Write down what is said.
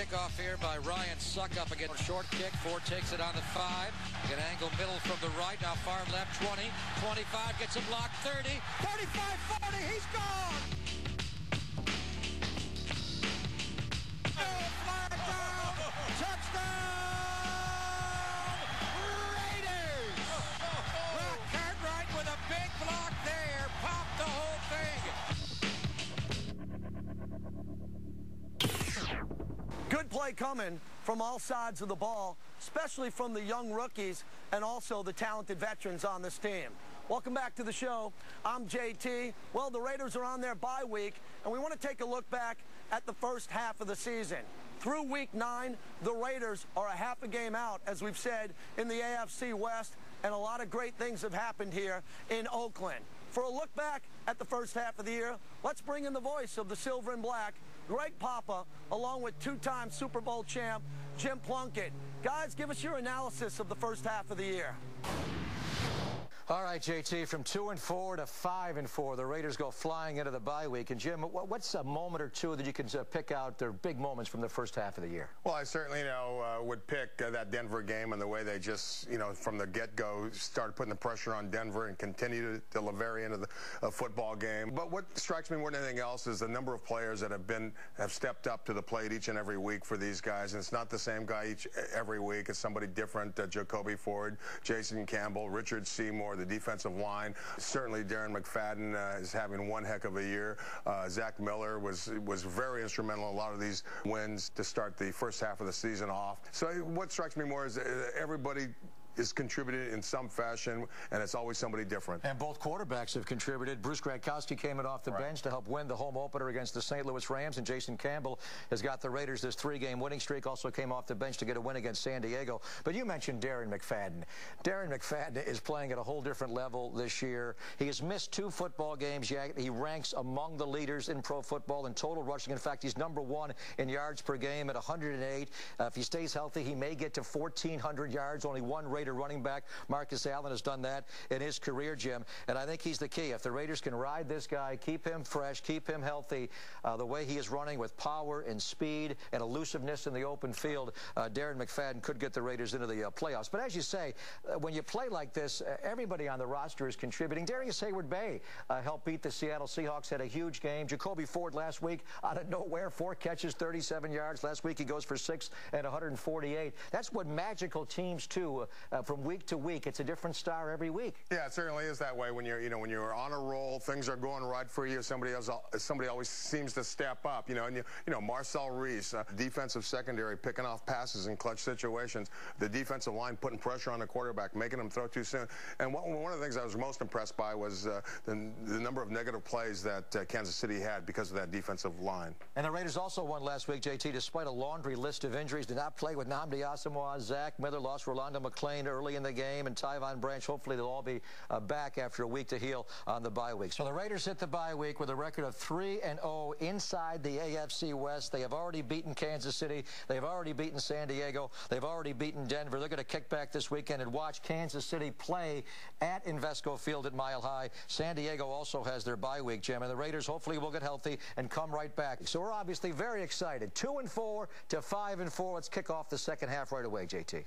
kickoff here by Ryan Suckup again. Short kick. Ford takes it on the 5. An angle middle from the right. Now far left 20. 25 gets a block. 30. 35. 40. He's gone. Flag down. Touchdown. Raiders. Well, Cartwright with a big block there. Popped the whole thing. Good play coming from all sides of the ball, especially from the young rookies and also the talented veterans on this team. Welcome back to the show. I'm JT. Well, the Raiders are on their bye week, and we want to take a look back at the first half of the season. Through week 9, the Raiders are a half a game out, as we've said, in the AFC West, and a lot of great things have happened here in Oakland. For a look back at the first half of the year, let's bring in the voice of the Silver and Black, Greg Papa, along with two-time Super Bowl champ Jim Plunkett. Guys, give us your analysis of the first half of the year. All right, JT, from 2-4 to 5-4, the Raiders go flying into the bye week. And Jim, what's a moment or two that you can pick out their big moments from the first half of the year? Well, I certainly would pick that Denver game and the way they just, from the get-go started putting the pressure on Denver and continued to the very end of the football game. But what strikes me more than anything else is the number of players that have stepped up to the plate each and every week for these guys. And it's not the same guy every week. It's somebody different. Jacoby Ford, Jason Campbell, Richard Seymour, the defensive line. Certainly Darren McFadden is having one heck of a year. Zach Miller was very instrumental in a lot of these wins to start the first half of the season off. So what strikes me more is everybody is contributed in some fashion, and it's always somebody different. And both quarterbacks have contributed. Bruce Gradkowski came in off the bench to help win the home opener against the St. Louis Rams, and Jason Campbell has got the Raiders this 3-game winning streak, also came off the bench to get a win against San Diego. But you mentioned Darren McFadden. Darren McFadden is playing at a whole different level this year. He has missed 2 football games yet. He ranks among the leaders in pro football in total rushing. In fact, he's #1 in yards per game at 108. If he stays healthy, he may get to 1,400 yards. Only one Raider running back, Marcus Allen, has done that in his career, Jim. And I think he's the key. If the Raiders can ride this guy, keep him fresh, keep him healthy, the way he is running with power and speed and elusiveness in the open field, Darren McFadden could get the Raiders into the playoffs. But as you say, when you play like this, everybody on the roster is contributing. Darius Hayward-Bay helped beat the Seattle Seahawks, had a huge game. Jacoby Ford last week, out of nowhere, 4 catches, 37 yards. Last week he goes for 6 and 148. That's what magical teams do from week to week. It's a different star every week. Yeah, it certainly is that way. When you're, when you're on a roll, things are going right for you. Somebody always seems to step up. And Marcel Reese, defensive secondary, picking off passes in clutch situations. The defensive line putting pressure on the quarterback, making him throw too soon. And one of the things I was most impressed by was the number of negative plays that Kansas City had because of that defensive line. And the Raiders also won last week, JT, despite a laundry list of injuries. Did not play with Nnamdi Asomugha. Zach Miller lost Rolando McClain early in the game, and Tyvon Branch. Hopefully they'll all be back after a week to heal on the bye week. So the Raiders hit the bye week with a record of 3-0 inside the AFC West. They have already beaten Kansas City. They've already beaten San Diego. They've already beaten Denver. They're going to kick back this weekend and watch Kansas City play at Invesco Field at Mile High. San Diego also has their bye week, Jim, and the Raiders hopefully will get healthy and come right back. So we're obviously very excited. 2-4 to 5-4. Let's kick off the second half right away, JT.